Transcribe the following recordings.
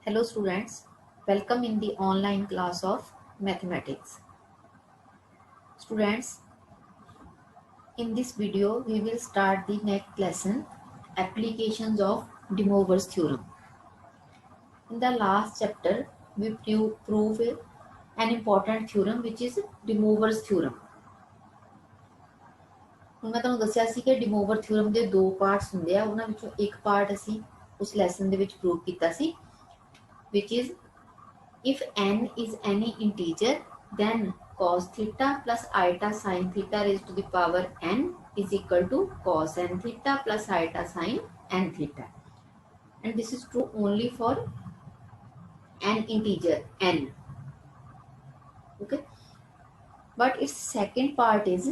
Hello students, welcome in the online class of mathematics. Students, in this video we will start the next lesson, applications of De Moivre's theorem. In the last chapter we prove an important theorem which is De Moivre's theorem. ਹੁਣ ਮੈਂ ਤੁਹਾਨੂੰ ਦੱਸਿਆ ਸੀ ਕਿ De Moivre theorem ਦੇ ਦੋ parts ਹੁੰਦੇ ਆ, ਉਹਨਾਂ ਵਿੱਚੋਂ ਇੱਕ ਪਾਰਟ ਅਸੀਂ ਉਸ ਲੈਸਨ ਦੇ ਵਿੱਚ ਪ੍ਰੂਵ ਕੀਤਾ ਸੀ, which is if n is any integer then cos theta plus iota sin theta raised to the power n is equal to cos n theta plus iota sin n theta, and this is true only for an integer n. Okay, but its second part is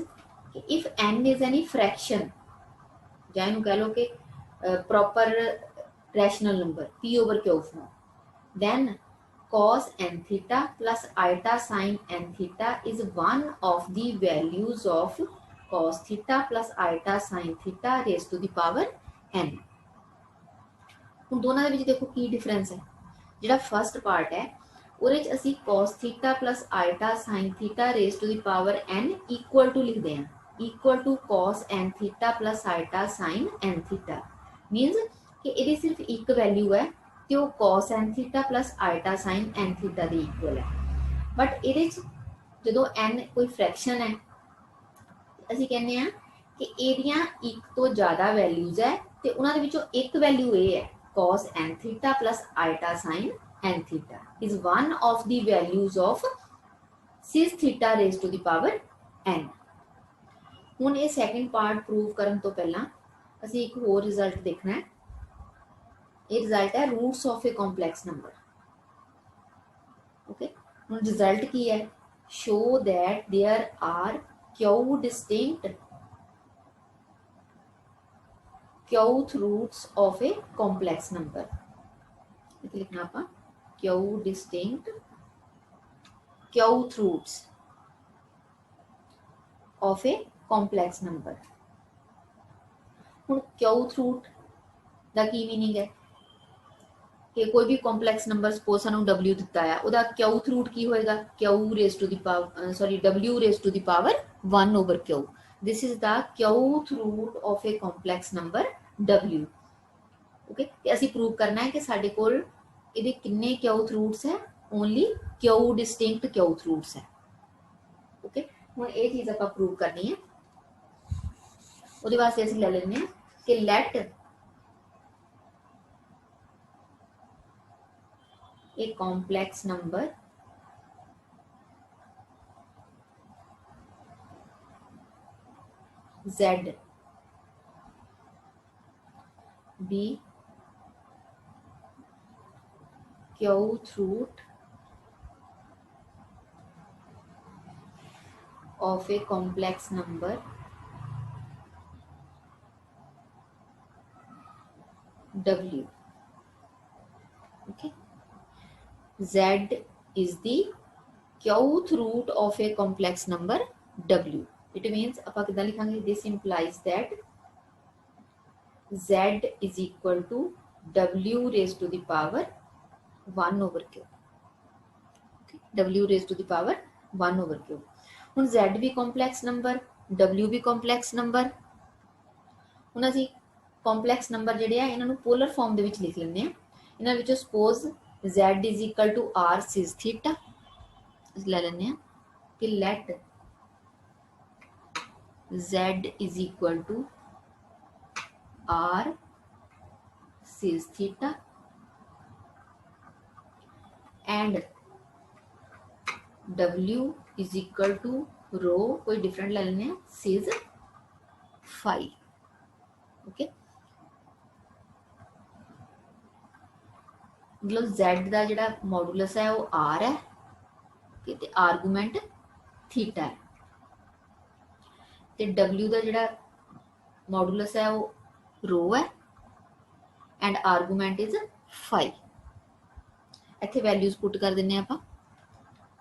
if n is any fraction, ਜਾਂ ਇਹਨੂੰ ਕਹਿ ਲਓ ਕਿ proper rational number p over q form, then cos n theta plus iota sin n theta is one of the values of cos theta plus iota sin theta raised to the power n. ਹੁਣ ਦੋਨਾਂ ਦੇ ਵਿੱਚ ਦੇਖੋ ਕੀ difference ਹੈ। ਜਿਹੜਾ first part ਹੈ ਉਹਦੇ ਵਿੱਚ ਅਸੀਂ cos theta plus iota sin theta raised to the power n equal to ਲਿਖਦੇ ਹਾਂ, equal to cos n theta plus iota sin n theta, means ਕਿ ਇਹਦੀ ਸਿਰਫ ਇੱਕ ਵੈਲਿਊ ਹੈ ਤੇ ਉਹ cos n theta plus iota sin n theta ਦੇ ਇਕੁਅਲ ਹੈ। ਬਟ ਇਹਦੇ ਚ ਜਦੋਂ n ਕੋਈ ਫ੍ਰੈਕਸ਼ਨ ਹੈ ਅਸੀਂ ਕਹਿੰਦੇ ਆ ਕਿ ਇਹਦੀਆਂ ਇੱਕ ਤੋਂ ਜ਼ਿਆਦਾ ਵੈਲਿਊਜ਼ ਹੈ ਤੇ ਉਹਨਾਂ ਦੇ ਵਿੱਚੋਂ ਇੱਕ ਵੈਲਿਊ ਇਹ ਹੈ cos n theta plus iota sin n theta is one of the values of sis theta raised to the power n। ਹੁਣ ਇਹ ਸੈਕੰਡ ਪਾਰਟ ਪ੍ਰੂਵ ਕਰਨ ਤੋਂ ਪਹਿਲਾਂ ਅਸੀਂ ਇੱਕ ਹੋਰ ਰਿਜ਼ਲਟ ਦੇਖਣਾ ਹੈ। ਇਹ ਰਿਜ਼ਲਟ ਹੈ roots of a complex number. Okay, ਹੁਣ ਰਿਜ਼ਲਟ ਕੀ ਹੈ? Show that there are q distinct qth roots of a complex number। ਇੱਥੇ ਲਿਖਣਾ ਆਪਾਂ q distinct qth roots of a complex number। ਹੁਣ qth root ਦਾ ਕੀ मीनिंग है कि कोई भी कॉम्प्लैक्स नंबर सपोज सानू w दिता है, ਉਹਦਾ qth रूट की होएगा q raised to the power w raised to the power 1 over q। this is the qth root of a complex number w। Okay, ਤੇ ਅਸੀਂ ਪ੍ਰੂਵ ਕਰਨਾ ਹੈ ਕਿ ਸਾਡੇ ਕੋਲ ਇਹਦੇ ਕਿੰਨੇ qth roots ਹੈ, only q distinct qth roots ਹੈ। ओके, ਹੁਣ ਇਹ ਚੀਜ਼ ਆਪਾਂ ਪ੍ਰੂਵ ਕਰਨੀ ਹੈ। ਉਹਦੇ ਵਾਸਤੇ ਅਸੀਂ ਲੈ ਲੈਂਦੇ ਹਾਂ ਕਿ let a complex number z be qth root of a complex number w। okay, z is the qth root of a complex number w। it means ਆਪਾਂ ਕਿਦਾਂ ਲਿਖਾਂਗੇ? this implies that z is equal to w raised to the power 1 over q। okay, w raised to the power 1 over q। ਹੁਣ z ਵੀ complex number, w ਵੀ complex number. ਹੁਣ ਅਸੀਂ complex number ਜਿਹੜੇ ਆ ਇਹਨਾਂ ਨੂੰ ਪੋਲਰ ਫਾਰਮ ਦੇ ਵਿੱਚ ਲਿਖ ਲੈਂਦੇ ਆ। ਇਹਨਾਂ ਵਿੱਚੋਂ suppose z is equal to r sis theta ਲੈ ਲੈਂਦੇ ਆ ਕਿ let z is equal to r sis theta and w is equal to rho कोई डिफरेंट ले लेने sis phi। ओके, मतलब z ਦਾ ਜਿਹੜਾ ਮੋਡੂਲਸ ਹੈ ਉਹ r ਹੈ ਤੇ ਆਰਗੂਮੈਂਟ ਥੀਟਾ ਹੈ, ਤੇ w ਦਾ ਜਿਹੜਾ ਮੋਡੂਲਸ ਹੈ ਉਹ ਰੋ ਹੈ ਐਂਡ ਆਰਗੂਮੈਂਟ ਇਜ਼ phi। ਇੱਥੇ ਵੈਲਿਊਜ਼ ਪੁੱਟ ਕਰ ਦਿੰਨੇ ਆਪਾਂ।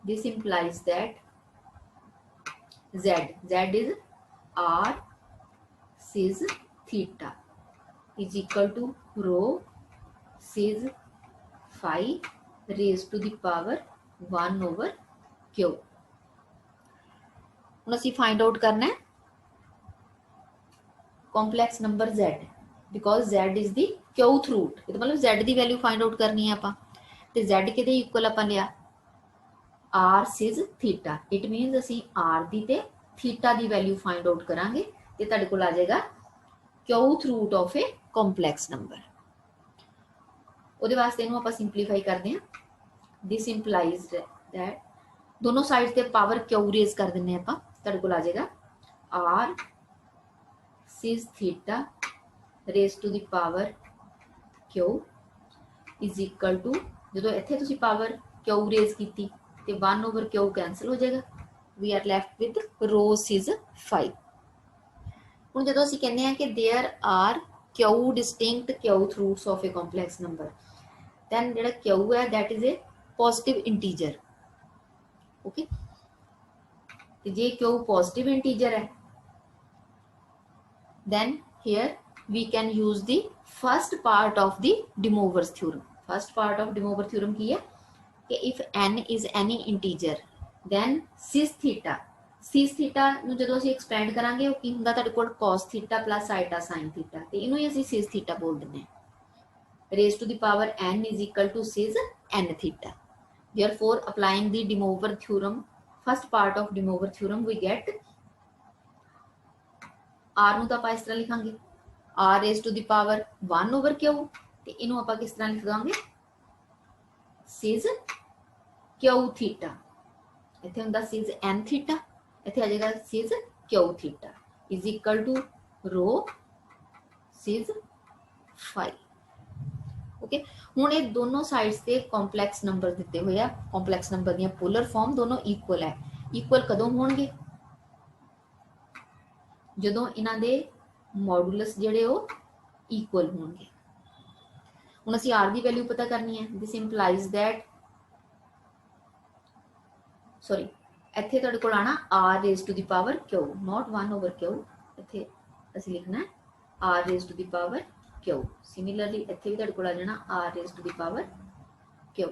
this implies that z is r sis theta is equal to rho sis phi raised to the power 1 over q। ਹੁਣ ਅਸੀਂ फाइंड आउट करना है complex number z, because z is the qth root, मतलब z की value find out करनी है आपां, ते z किहदे इक्वल आपां लिया r सिज थीटा। इट मीनस असीं r दी ते थीटा की वैल्यू फाइंड आउट करांगे ते तुहाडे कोल आ जाएगा qth root of a complex number. उहदे वास्ते इहनूं आपां सिंपलीफाई करदे हां। दिस इंप्लाइज दैट दोनों साइड से पावर क्यू रेज कर देने आपां, तुहाडे कोल आ जाएगा r cis theta raise to the power q is equal to, जो इत्थे तुसीं पावर क्यू रेज की तो 1 ओवर क्यू कैंसल हो जाएगा, we are left with rho cis 5। हुण जदों असीं कहने हैं कि there are q distinct qth roots of a complex number, then जिहड़ा क्यू है that is a positive integer. Okay, जे क्यू पॉजिटिव इंटीजर है then here we can use the first part of the De Moivre's theorem। first part of De Moivre theorem की है कि if n is any integer then cis theta, cis theta ਨੂੰ ਜਦੋਂ ਅਸੀਂ expand ਕਰਾਂਗੇ ਉਹ ਕੀ ਹੁੰਦਾ ਤੁਹਾਡੇ ਕੋਲ cos theta plus iota sin theta, ਤੇ ਇਹਨੂੰ ਹੀ ਅਸੀਂ cis theta ਬੋਲ ਦਿੰਦੇ ਹਾਂ। raised to the power n is equal to cis n theta। therefore applying the De Moivre theorem, first part of De Moivre theorem, we get r नूं तां आपां इस तरह लिखांगे r raise to the power 1 over q, ते इनू आपां किस तरह लिख दांगे सिज क्यू थीटा। इत्थे हुंदा सिज एन थीटा, इत्थे आ जाएगा cis q theta is equal to rho cis 5। Okay, हुण ये दोनों साइड्स ते कॉम्पलैक्स नंबर दिते हुए आ, कॉम्पलैक्स नंबर दी पोलर फॉर्म दोनों इक्वल है। इक्वल कदों होणगे ਜਦੋਂ ਇਹਨਾਂ ਦੇ ਮੋਡੂਲਸ ਜਿਹੜੇ ਉਹ ਇਕੁਅਲ ਹੋਣਗੇ। ਹੁਣ ਅਸੀਂ r ਦੀ ਵੈਲਿਊ ਪਤਾ ਕਰਨੀ ਹੈ। ਦਿਸ ਇੰਪਲਾਈਜ਼ ਦੈਟ ਸੌਰੀ ਇੱਥੇ ਤੁਹਾਡੇ ਕੋਲ ਆਣਾ r raise to the power q, not 1 over q। ਇੱਥੇ ਅਸੀਂ ਲਿਖਣਾ ਹੈ r raise to the power q। Similarly ਇੱਥੇ ਵੀ ਤੁਹਾਡੇ ਕੋਲ ਆ ਜਾਣਾ r raise to the power q।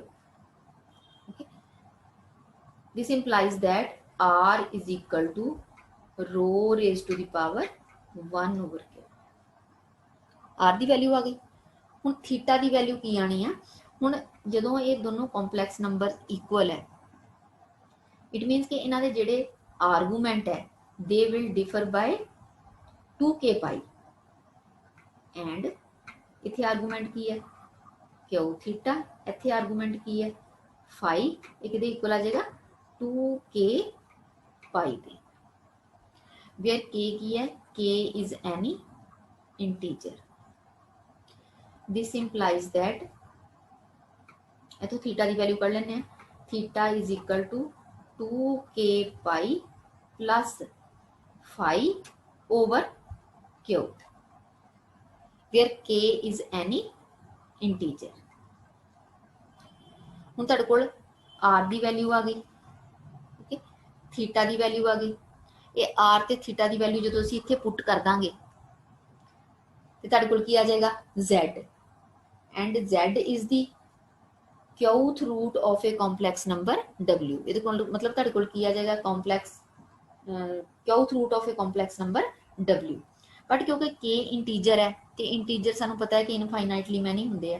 Okay, this implies that r is equal to rho raise to the power 1 over q. R दी वैल्यू आ गई। हुण थीटा दी वैल्यू की आनी है। हुण जदों ये दोनों कॉम्पलैक्स नंबर इक्वल है, इट मीनस कि इन्हां दे जिहड़े आर्गूमेंट है they will differ by 2k pi, and इत्थे आर्गूमेंट की है क्यू थीटा, इत्थे आर्गूमेंट की है फाई, एक दे इक्वल आ जाएगा 2k pi they, where k की है k is any integer। this implies that इतो थीटा की वैल्यू कर लेने, theta is equal to 2k pi plus phi over Q, where k is any integer। हुण तुहाडे कोल r की वैल्यू आ गई, ओके, थीटा की वैल्यू आ गई। ये आर ते थीटा की वैल्यू जो असीं इत्थे पुट कर दांगे तो तुहाडे कोल की आ जाएगा z, and z is the qth root of a complex number w। इहदे कोल मतलब तुहाडे कोल की आ जाएगा complex qth root of a complex number w। But क्योंकि k इंटीजर है तो इंटीजर सानूं पता है कि इनफाइनाइटली मैनी हुंदे आ।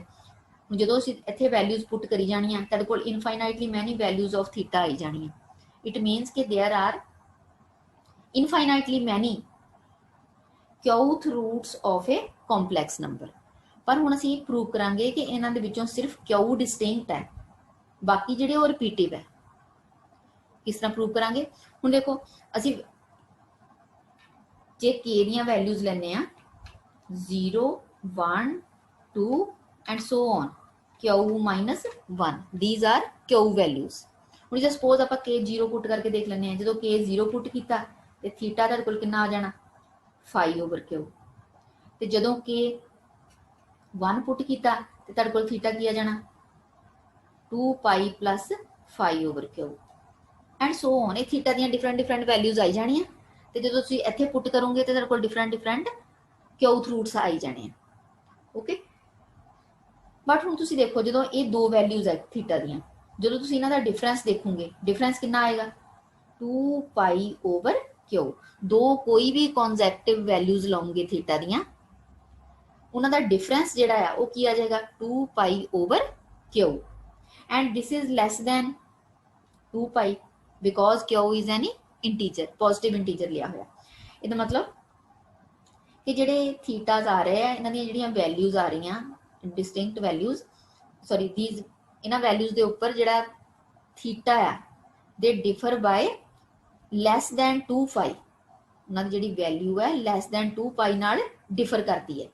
जो असीं इत्थे वैल्यूज पुट करी जाणियां तुहाडे कोल infinitely many values of theta आई जाणियां। इट मीनस कि there are infinitely many qth roots of a complex number. पर हुण असीं प्रूव करांगे कि इन्हां दे विचों सिर्फ क्यू डिस्टिंक्ट है, बाकी जिहड़े वो रिपीटिव है। किस तरह प्रूव करांगे? हुण देखो असीं जे के दीयां वैल्यूज लैने आ 0 1 2 and so on Q minus 1, these are Q values. हुण जे सपोज आपां के 0 पुट करके देख लैने आ, जदों के 0 पुट कीता ते थीटा तुहाडे कोल कितना आ जाना फाई ओवर क्यू, ते जदों के 1 पुट किया तो तुहाडे कोल थीटा की आ जाना 2 pi plus phi over q, and so on. ये थीटा दी डिफरेंट डिफरेंट वैल्यूज आई जानियां, ते जदों तुसीं इत्थे पुट करोगे तो तुहाडे कोल डिफरेंट डिफरेंट क्यूथ रूट्स आई जाने। ओके, बट हुण तुसीं देखो जो ये दो वैल्यूज़ है थीटा दियां, जो तुसीं इन्हां दा डिफरेंस देखोगे, डिफरेंस कितना आएगा 2 पाई ओवर क्यू। दो कोई भी कॉन्जैक्टिव वैल्यूज़ लाओगे थीटा दियां, उन्हां दा डिफरेंस जिहड़ा है वो की आ जाएगा 2 pi over q. And this is lace than 2 pi because Q is any integer, positive integer लिया हुआ। इसका मतलब कि जिहड़े थीटाज आ रहे हैं, इन्हां दी जिहड़ियां वैल्यूज़ आ रही हैं डिस्टिंक्ट वैल्यूज़, सॉरी दीज, इन्हां वैल्यूज़ के उपर जिहड़ा थीटा है they differ by lace than 2 पाई। उन्हां दी जिहड़ी वैल्यू है लैस दैन 2 पाई नाल डिफर करती है।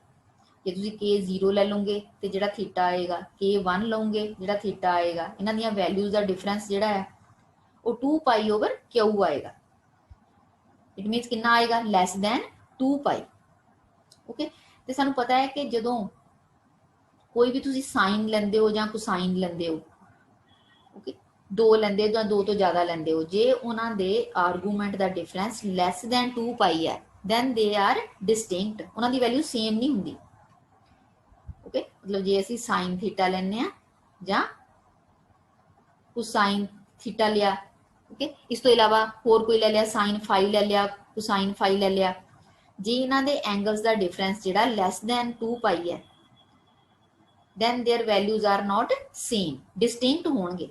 जे तुसीं K0 ले लोगे तो जिहड़ा थीटा आएगा, K1 लोगे जिहड़ा थीटा आएगा, इन्हां दी वैल्यूज़ का डिफरेंस जिहड़ा है वो 2 पाई ओवर क्यू आएगा। इट मीनस कितना आएगा लैस दैन 2 पाई। ओके, तो सानू पता है कि जदों कोई भी तुसीं साइन लेंदे हो या कोसाइन लेंदे हो, ओके, दो लेंदे हो या दो तो ज़्यादा लेंदे हो, जे उन्हां दे आर्गूमेंट का डिफरेंस लैस दैन 2 पाई है दैन दे आर डिस्टिंक्ट, उन्हां दी वैल्यू सेम नहीं हुंदी। ओके, मतलब जे असीं साइन थीटा लैने आ या कोसाइन थीटा लिया, ओके, इस तो इलावा होर कोई ले लिया साइन फाई ले लिया, कोसाइन फाई ले लिया, जे इन्हां दे एंगल्स का डिफरेंस जिहड़ा लैस दैन 2 पाई है then their values are not same, distinct होणगे।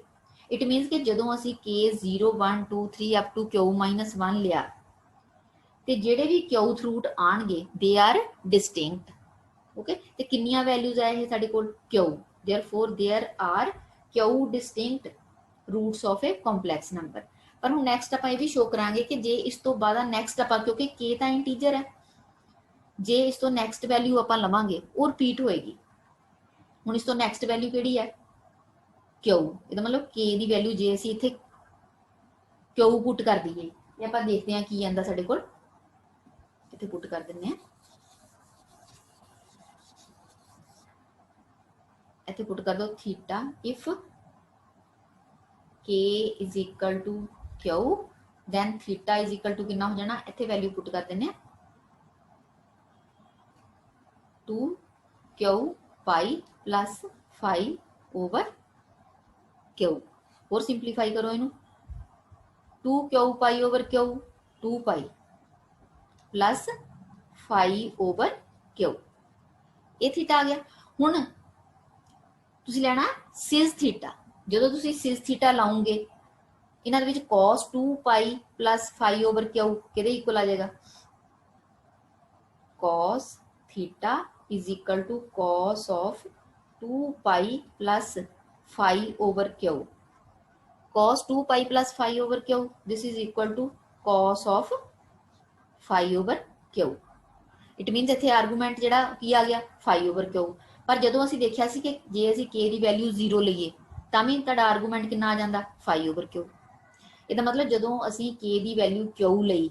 इट मीनस कि जदों असीं K0 1 2 3 अप टू Q-1 लिया ते जिहड़े भी क्यूथ रूट आणगे दे आर डिस्टिंक्ट। ओके, ते कितनियां वैल्यूज है ये साडे कोल q, therefore there are q distinct roots of a complex number. पर हुण नैक्सट आपां ये भी शो करांगे कि जे इस तो बाद नैक्सट आपां, क्योंकि के तां इंटीजर है, जे इस तो नैक्सट वैल्यू आपां लवांगे वो रिपीट होएगी। हुण इस तो नैक्सट वैल्यू किहड़ी है क्यू, ਇਹਦਾ मतलब के की वैल्यू जे ਅਸੀਂ ਇੱਥੇ क्यू पुट कर दईए ਤੇ ਆਪਾਂ देखते हैं की आंदा ਸਾਡੇ ਕੋਲ, ਇੱਥੇ पुट कर ਦਿੰਦੇ हैं, ਇੱਥੇ पुट कर दो theta if k is equal to Q then theta is equal to कितना हो जाना, ਇੱਥੇ वैल्यू पुट कर देने 2 पाई प्लस 5 ओवर क्यू। और सिंपलीफाई करो इनू 2 pi over Q 2 pi plus 5 over Q, ये थीटा आ गया। हुण तुसीं लैना सिज थीटा, जो तुसीं सिज थीटा लाओगे इन्हां दे विच cos 2 pi plus 5 over q किहदे इक्वल आ जाएगा, cos theta is equal to cos of 2 pi plus 5 over q. cos 2 pi plus 5 over q this is equal to cos of 5 over q. It means इत्थे argument जिहड़ा की आ गया 5 over Q. पर जदों असीं देखिया सी कि जे असीं के दी वैल्यू 0 लईए तां भी तुहाडा आर्गूमेंट कितना आ जांदा 5 ओवर क्यू। ਇਹਦਾ मतलब जदों असीं के दी वैल्यू क्यू लई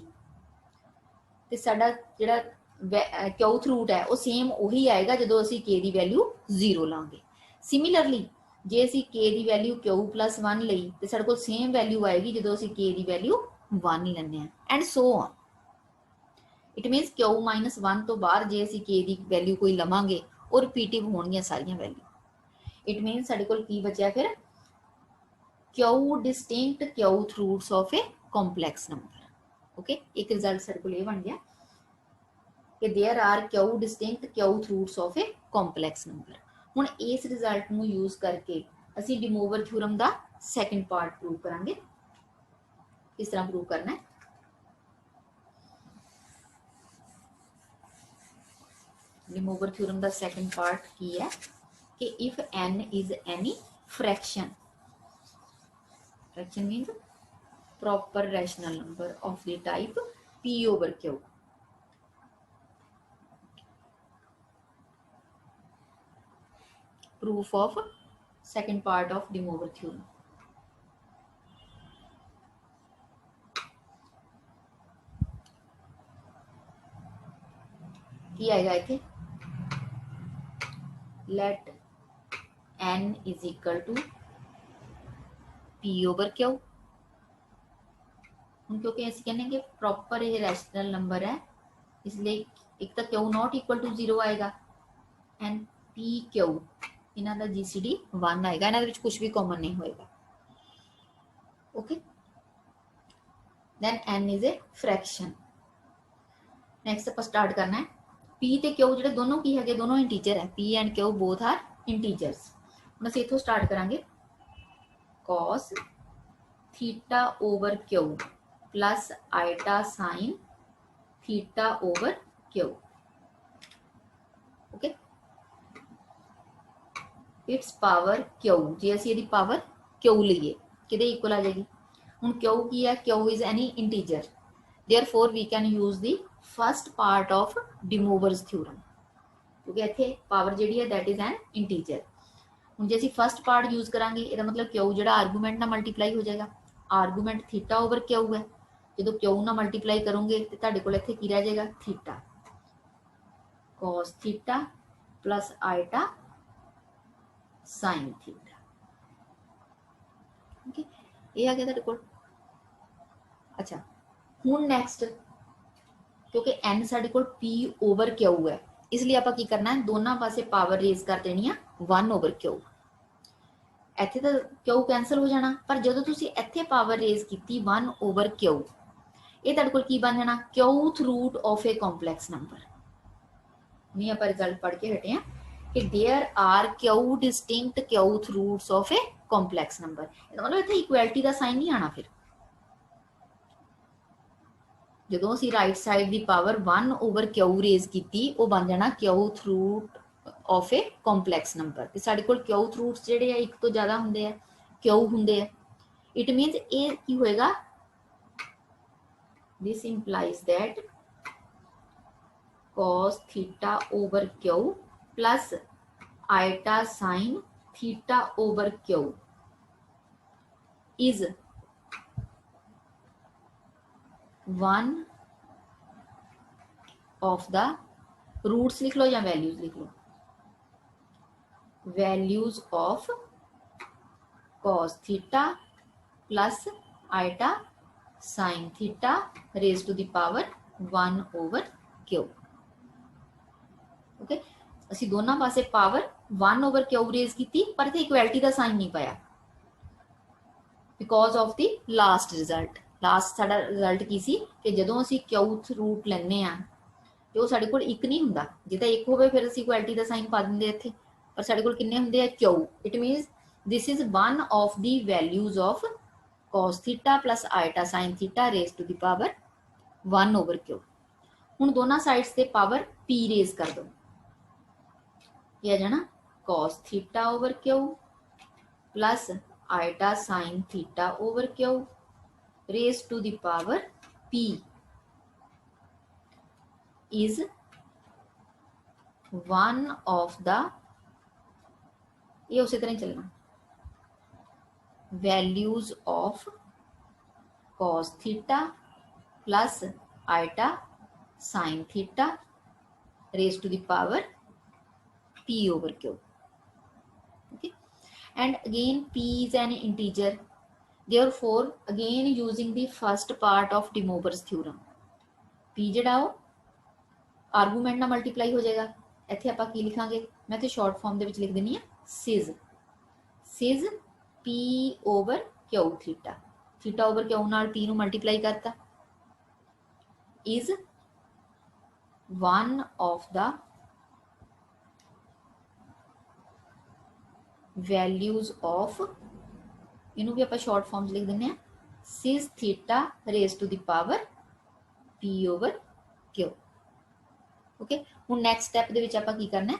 ते साडा जिहड़ा क्यूथ रूट है वो सेम उही आएगा जदों असीं के दी वैल्यू 0 लांगे। सिमिलरली जे असीं के दी वैल्यू क्यू प्लस 1 लई ते साडे कोल सेम वैल्यू आएगी जदों असीं के दी वैल्यू 1 लैंदे आ and so on. It means Q-1 तो बाद जे असीं के दी वैल्यू कोई लवांगे और रिपीटिव होणगियां सारियां वैल्यू। इट मीनस साडे कोल की बचिया फिर Q distinct qth roots of a complex number. Okay, एक रिजल्ट साडे कोल ये बन गया कि there are Q distinct qth roots of a complex number. हुण इस रिजल्ट नूं यूज करके असीं डिमोवर थ्योरम दा सैकेंड पार्ट प्रूव करांगे। किस तरह प्रूव करना है, डिमोवर थ्योरम दा सैकेंड पार्ट की है कि if n is any fraction, fraction means proper rational number of the type p over q, proof of second part of De Moivre theorem। की आएगा इत्थे let n is equal to p over q। क्योंकि ऐसे कहने कि proper ये rational number है इसलिए एक तो क्यू नॉट इक्वल टू 0 आएगा एंड पी क्यू इन्हां दा GCD 1 आएगा, इन्हां दे विच कुछ भी कॉमन नहीं होएगा। Okay, then n is a fraction. Next आप स्टार्ट करना है p ते q जिहड़े दोनों की है, दोनों इंटीजर है, p and q both are integers. हम असीं इत्थों स्टार्ट करांगे cos theta over q plus iota sine theta over q। Okay, it's power q, जे असीं इहदी पावर q लईए किहदे इक्वल आ जाएगी। हुण q की है, q is any integer, therefore we can use the first part of De Moivre's theorem, क्योंकि इत्थे पावर जिहड़ी है दैट इज एन इंटीजर। हुण जे असीं फर्स्ट पार्ट यूज करांगे, इहदा मतलब q जिहड़ा आर्गूमेंट नाल मल्टीप्लाई हो जाएगा। आर्गूमेंट थीटा ओवर q है, जो q नाल मल्टीप्लाई करोगे तो तुहाडे कोल इत्थे की रह जाएगा theta, cos theta plus iota sine theta. Okay, ये आ गया तुहाडे कोल। अच्छा, हुण नैक्सट क्योंकि n साडे कोल p ओवर q है, इसलिए आपां की करना है, दोनों पासे पावर रेज कर देनी है 1 ओवर q। इत्थे तो q कैंसल हो जाना, पर जदों तुसीं इत्थे पावर रेज कीती 1 ओवर q, ये तुहाडे कोल की बन जाना qth root of a complex number. नहीं आपां रिजल्ट पढ़ के हटे हैं कि there are q distinct qth roots of a complex number. मतलब इत्थे इक्वैलिटी का साइन नहीं आना। फिर जो असीं राइट साइड की पावर 1 ओवर क्यू रेज की, वो बन जाना qth root of a complex number. तो साडे कोल क्यूथ रूट्स जिहड़े एक तो ज़्यादा हुंदे आ, क्यू हुंदे आ, इट मीनस ये की होएगा, this implies that cos theta over Q plus iota sine theta over q is 1 of the roots, लिख लो या वैल्यूज लिख लो, values of cos theta plus iota sine theta raise to the power 1 over q. Okay, असीं दोनों पासे power 1 over Q raise की, पर इत्थे इक्वैलिटी का साइन नहीं पाया because of the last result. Last साडा रिजल्ट की सी कि जदों असीं क्यूथ रूट लैंदे आ ते ओह साडे कोल एक नहीं हुंदा, जे तां एक होवे फिर असीं इक्वैलिटी का साइन पा दिंदे इत्थे, पर साडे कोल किन्ने हुंदे आ q. It means this is 1 of the values of cos theta plus iota sine theta raise to the power 1 over q. हुण दोनों साइड्स ते पावर p रेज कर दो, ये आ जाना cos theta over Q plus iota sine theta over Q raise to the power p is 1 of the, ये उसी तरह ही चलना, values of cos theta plus iota sine theta raise to the power p over q. Okay, and again p is an integer, therefore again using the first part of De Moivre's theorem, p जिहड़ा वो argument नाल multiply हो जाएगा। इत्थे आपां की लिखांगे, मैं इत्थे शॉर्ट फॉर्म दे विच लिख दिंदी हां cis, cis p over q theta, theta over q नाल p नूं मल्टीप्लाई करता, is 1 of the values of, इनू भी आप शॉर्ट फॉर्म्स लिख दें cis theta raise to the power p over q। Okay, हुण नैक्सट स्टैप दे विच आपां की करना है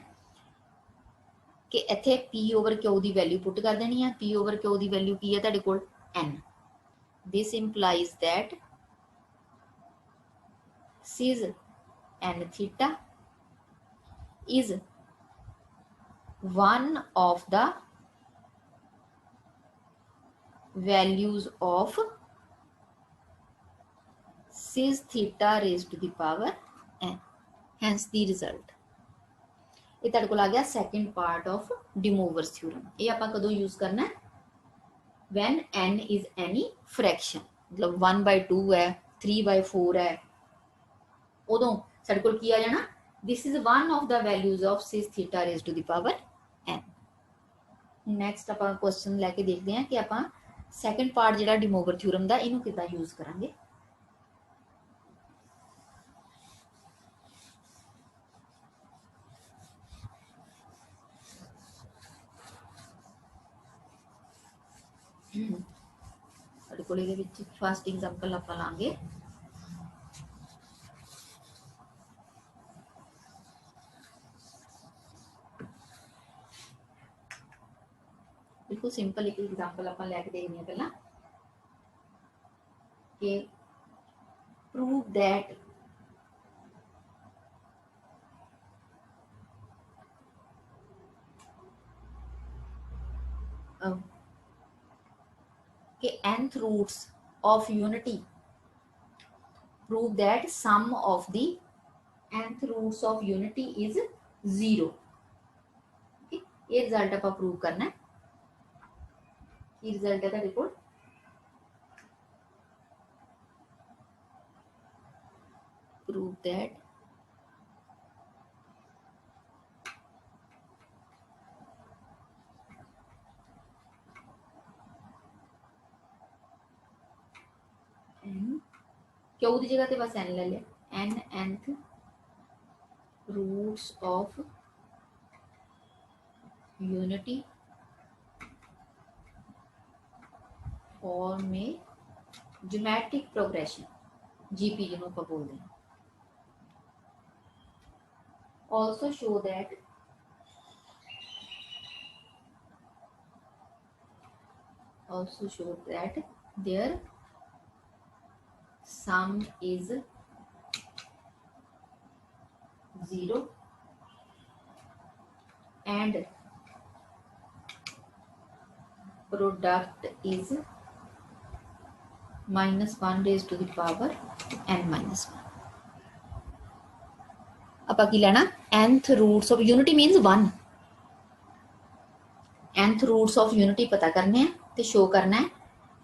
कि इत्थे p ओवर q की वैल्यू पुट कर देनी है। p ओवर q की वैल्यू की है तुहाडे कोल n, दिस इंप्लाइज दैट सिज n theta is 1 of the values of cis theta raised to the power n, hence the result। ये तुहाडे कोल आ गया second part of De Moivre's theorem. ये आपां कदों यूज करना है, when n is any fraction, मतलब 1/2 है, 3/4 है, उदों साडे कोल की आ जाना, this is 1 of the values of cis theta raised to the power n। Next ਆਪਾਂ ਕੁਐਸਚਨ ਲੈ ਕੇ ਦੇਖਦੇ ਹਾਂ ਕਿ ਆਪਾਂ ਸੈਕੰਡ ਪਾਰਟ ਜਿਹੜਾ ਡਿਮੋਵਰ ਥਿਊਰਮ ਦਾ ਇਹਨੂੰ ਕਿੱਦਾਂ ਯੂਜ਼ ਕਰਾਂਗੇ। ਸਾਡੇ ਕੋਲ ਇਹਦੇ ਵਿੱਚ ਫਸਟ ਐਗਜ਼ਾਮਪਲ ਆਪਾਂ ਲਾਂਗੇ। बिल्कुल सिंपल एक एग्जाम्पल आप लैके देखने पहला कि प्रूव दैट कि nth roots of unity prove that sum of the nth roots of unity is 0। ये रिजल्ट आप प्रूव करना है। की रिजल्ट है तेरे को प्रूव दैट क्यों की जगह पे बस n ले लिया n nth roots of unity form में ज्योमेट्रिक प्रोग्रेशन जीपी जिन्हों आप बोलते हैं। Also show that their sum is 0 and product is -1 raised to the power n-1। ਆਪਾਂ ਕੀ ਲੈਣਾ nth roots of unity means 1 nth roots of unity पता करने हैं ते शो करना है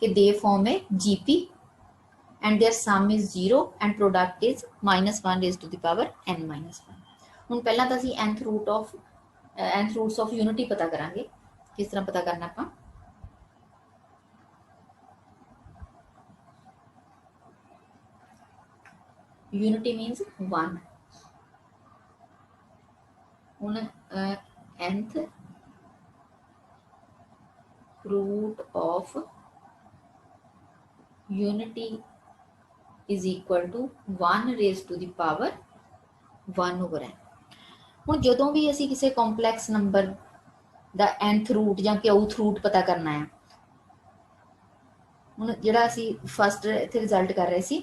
कि दे फॉर्म है GP and their sum is 0 and product is -1 raised to the power n-1। ਹੁਣ ਪਹਿਲਾਂ ਤਾਂ ਅਸੀਂ nth roots of unity पता करांगे। किस तरह पता करना ਆਪਾਂ unity means 1 ਹੁਣ nth root of unity is equal to 1 raised to the power 1 over n। ਹੁਣ ਜਦੋਂ ਵੀ ਅਸੀਂ ਕਿਸੇ ਕੰਪਲੈਕਸ ਨੰਬਰ ਦਾ nth रूट ਜਾਂ kth रूट ਪਤਾ ਕਰਨਾ ਹੈ ਹੁਣ ਜਿਹੜਾ ਅਸੀਂ ਫਸਟ ਇੱਥੇ ਰਿਜ਼ਲਟ ਕਰ ਰਹੇ ਸੀ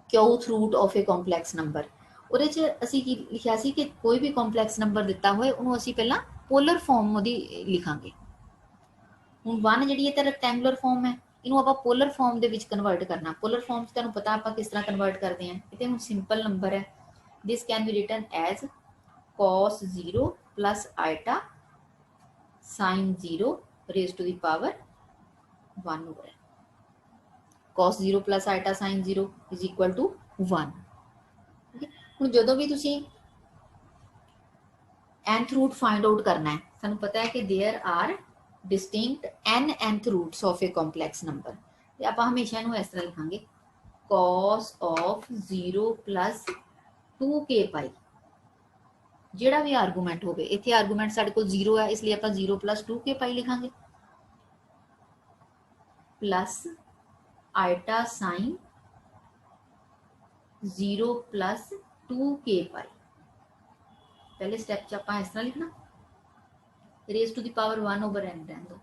kth root of a complex number ਉਹਦੇ 'ਚ ਅਸੀਂ ਕੀ ਲਿਖਿਆ ਸੀ ਕਿ ਕੋਈ ਵੀ ਕੰਪਲੈਕਸ ਨੰਬਰ ਦਿੱਤਾ ਹੋਏ ਉਹਨੂੰ ਅਸੀਂ ਪਹਿਲਾਂ ਪੋਲਰ ਫਾਰਮ ਉਹਦੀ ਲਿਖਾਂਗੇ। ਹੁਣ 1 ਜਿਹੜੀ ਇਹ ਤਾਂ ਰੈਕਟੈਂਗੂਲਰ ਫਾਰਮ ਹੈ ਇਹਨੂੰ ਆਪਾਂ ਪੋਲਰ ਫਾਰਮ ਦੇ ਵਿੱਚ ਕਨਵਰਟ ਕਰਨਾ। ਪੋਲਰ ਫਾਰਮ 'ਚ ਤੁਹਾਨੂੰ ਪਤਾ ਆਪਾਂ ਕਿਸ ਤਰ੍ਹਾਂ ਕਨਵਰਟ ਕਰਦੇ ਹਾਂ। ਇਹ ਤੇ ਹੁਣ ਸਿੰਪਲ ਨੰਬਰ ਹੈ। This can be written as cos 0 plus iota sin 0 raised to the power 1 over n। cos 0 plus iota sin 0 is equal to 1। ਹੁਣ ਜਦੋਂ ਵੀ ਤੁਸੀਂ nth root find out करना है ਸਾਨੂੰ ਪਤਾ ਹੈ ਕਿ there are distinct n nth roots of a complex number ਤੇ ਆਪਾਂ ਹਮੇਸ਼ਾ ਇਹਨੂੰ ਇਸ ਤਰ੍ਹਾਂ ਲਿਖਾਂਗੇ cos of 0 plus 2k pi ਜਿਹੜਾ ਵੀ ਆਰਗੂਮੈਂਟ ਹੋਵੇ। ਇੱਥੇ ਆਰਗੂਮੈਂਟ ਸਾਡੇ ਕੋਲ 0 ਹੈ ਇਸ ਲਈ ਆਪਾਂ 0 plus 2k pi ਲਿਖਾਂਗੇ plus iota sin 0 plus 2k pi। पहले स्टेप च आप इस तरह लिखना raise to the power 1 over n रहने दो।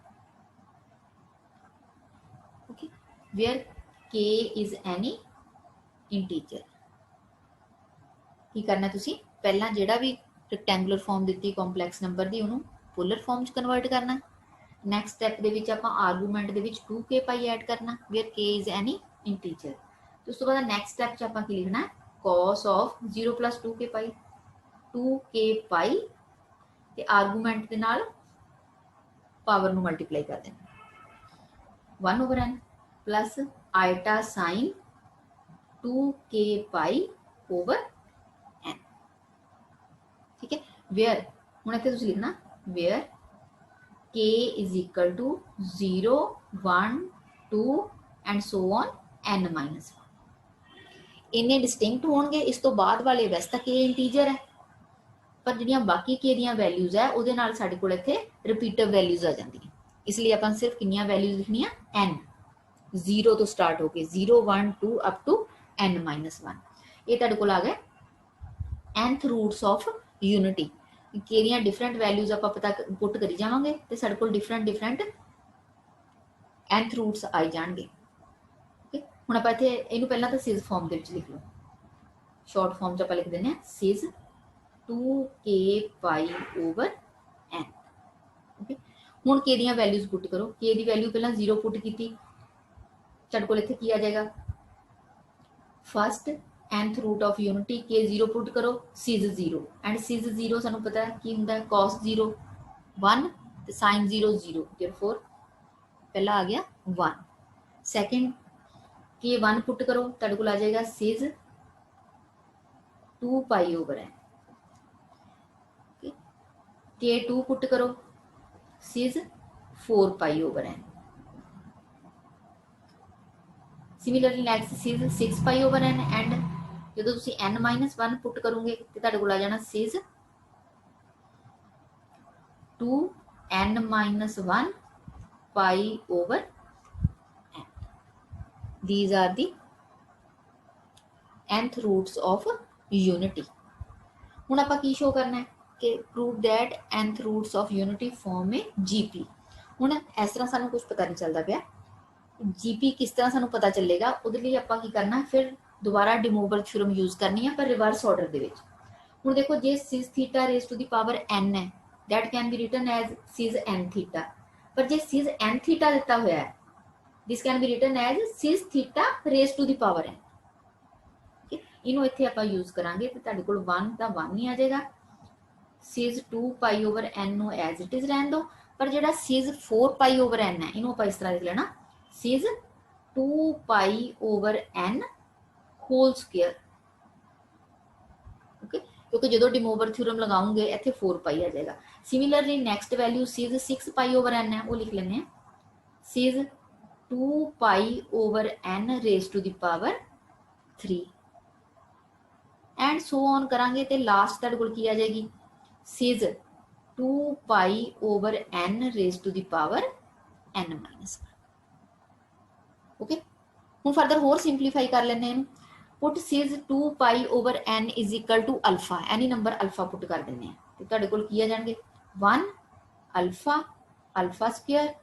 Okay where k is any integer की करना तुसी पहला जेड़ा भी रेक्टेंगुलर फॉर्म दी कॉम्पलैक्स नंबर दी उन्होंने पोलर फॉर्म च कन्वर्ट करना। नैक्सट स्टैप दे विच आपां आर्गूमेंट दे विच 2k पाई ऐड करना where k is any integer। तो उस तो बाद नैक्सट स्टैप च आपां की लिखना cos of 0 plus 2k pi 2k पाई ते आर्गूमेंट दे नाल पावर नू मल्टीप्लाई कर देना 1 over n plus iota sine 2k pi over n। ठीक है वेयर हुण इत्थे तुसीं लिखना where k is equal to 0 1 2 and so on n minus 1 इन्ने डिस्टिंक्ट होणगे। इस तो बाद वाले वैसे तो k इंटीजर है पर जिहड़ियां बाकी k दियां वैल्यूज है उहदे नाल साडे कोल इत्थे रिपीटिव वैल्यूज आ जांदियां। इसलिए आपां सिर्फ कितनियां वैल्यूज लिखनियां n 0 तो स्टार्ट होके 0 1 2 अप टू n माइनस 1 ये तुहाडे कोल आ गए nth roots of unity k दियां डिफरेंट वैल्यूज आपां पता पुट करी जावांगे ते साडे कोल डिफरेंट डिफरेंट nth रूट्स आई जाणगे। हुण आपां इत्थे इहनूं पहिलां तां सिज फॉर्म दे विच लिख लो शॉर्ट फॉर्म च आपां लिख दिंदे आ cis 2k pi over n। Okay हुण k दियां वैल्यूज पुट करो k दी वैल्यू पहिलां 0 पुट कीती साडे कोल इत्थे की आ जाएगा first nth root of unity k 0 put करो सिज 0 एंड सिज 0 सानू पता है की हुंदा है cos 0 1 ते sin 0 0 देयरफॉर पहला आ गया 1 सेकंड k 1 पुट करो तुहाडे कोल आ जाएगा cis 2 pi over n k 2 put करो सिज 4 पाई ओवर n सिमिलरली नेक्स्ट सिज 6 पाई ओवर n एंड जो तुम n माइनस 1 पुट करोगे तो तुहाडे कोल आ जाना cis 2 n minus 1 pi over n। These are the nth roots of unity. हुण आपां की शो करना है कि prove that nth roots of unity form a GP. हुण इस तरह सानू कुछ पता नहीं चलता पाया जीपी किस तरह सानू पता चलेगा उहदे लई आपां की करना फिर दोबारा डिमोवर थ्योरम यूज करनी है पर रिवर्स ऑर्डर दे विच। हुण देखो जे cis theta raise to the power n है that can be written as cis n theta पर जे सिज n थीटा दिता होया है this can be written as cis theta raise to the power n। इनू इत्थे आपां यूज करांगे तो तुहाडे कोल 1 दा 1 ही आ जाएगा cis 2 pi over n no as it is रहन दो पर जिहड़ा सिज 4 पाई ओवर n है इनू आपां इस तरह लिख लेना cis 2 pi over n whole square. Okay क्योंकि जो डिमोवर थ्योरम लगाऊंगे इत्थे 4 पाई आ जाएगा। सिमिलरली नेक्स्ट वैल्यू सिज 6 पाई ओवर n है वो लिख लेने cis 2 pi over n raise to the power 3 and so on करांगे तो लास्ट तुहाडे कोल की आ जाएगी cis 2 pi over n raise to the power n minus 1। Okay हुण फर्दर होर सिंपलीफाई कर लेने put cis 2 pi over n is equal to alpha any number alpha put कर देने तो तुहाडे कोल की आ जाणगे 1 alpha alpha square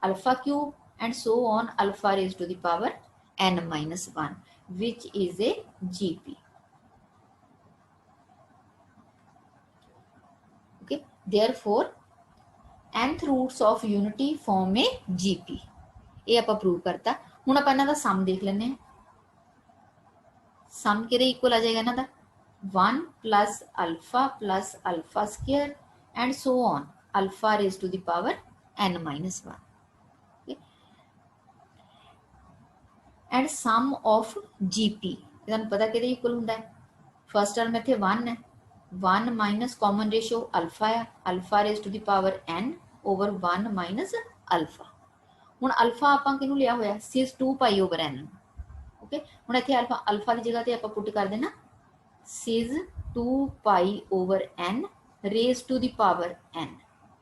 alpha cube and so on alpha raise to the power n minus 1 which is a GP. Okay, therefore nth roots of unity form a GP। ये आपां प्रूव करता। हुण आपां इन्हां दा सम देख लैने सम किहदे इक्वल आ जाएगा इन्हां दा 1 plus alpha square and so on alpha raise to the power n minus 1 and sum of GP तुहानूं पता किहदे इक्वल हुंदा है फर्स्ट टर्म इत्थे 1 है 1 माइनस कॉमन रेशो अल्फा है alpha raise to the power n over 1 minus alpha. हुण alpha आपां किहनूं लिया होया सिज 2 पाई ओवर n। ओके हुण इत्थे अल्फा की जगह ते आपां पुट कर देना cis 2 pi over n raise to the power n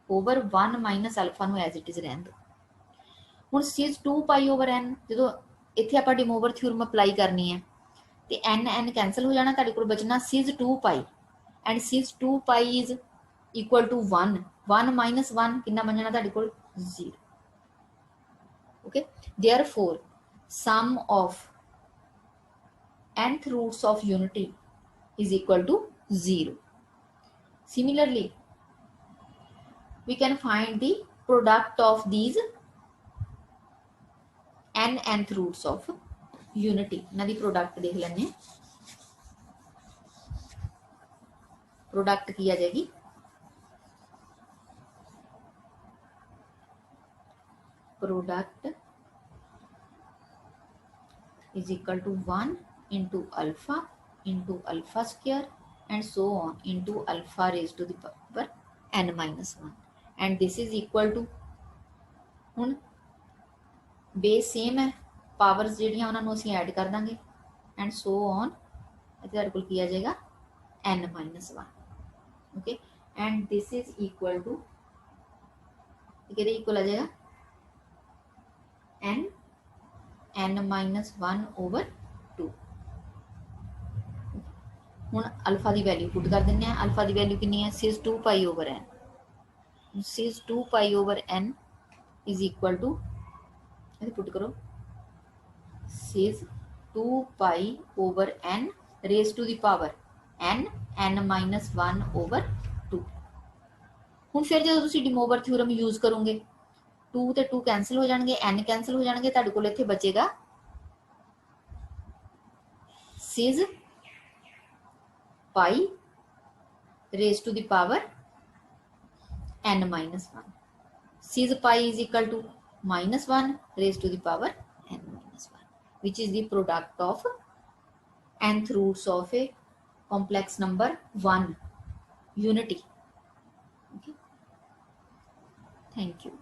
over 1 minus alpha नूं एज इट इज रहन दो। हुण सिज 2 पाई ओवर n जदों इत्थे आपां डिमोवर थ्योरम अप्लाई करनी है तो n कैंसल हो जाना तुहाडे कोल बचना सिज 2 पाई and cis 2 pi is equal to 1 1 minus 1 कितना बन जाना तुहाडे कोल 0। Okay therefore sum of nth roots of unity is equal to 0। Similarly we can find the product of these nth roots of unity। इन्हां दी प्रोडक्ट देख लैने product की आ जाएगी product is equal to 1 into alpha square and so on into alpha raise to the power n minus 1 and this is equal to हुण base same है powers ਜਿਹੜੀਆਂ ਉਹਨਾਂ ਨੂੰ ਅਸੀਂ ਐਡ ਕਰ ਦਾਂਗੇ एंड सो ऑन ਤੁਹਾਡੇ ਕੋਲ ਕੀ ਆ ਜਾਏਗਾ n-1 okay and this is equal to किहदे इक्वल आ जाएगा n-1/2 हुण अल्फा की वैल्यू पुट कर दें अल्फा की वैल्यू कितनी है सिज 2π/n सिज 2π/n is equal to put करो सिज 2π/n raise to the power n-1/2 हुण फिर जो तुसीं डिमोवर थ्योरम यूज करोगे 2 ते 2 कैंसल हो जाएंगे n कैंसल हो जाएंगे तुहाडे कोल इत्थे बचेगा cis pi raise to the power n-1 cis pi is equal to -1 raise to the power n-1 which is the product of nth roots of a complex number 1 unity. Okay, thank you.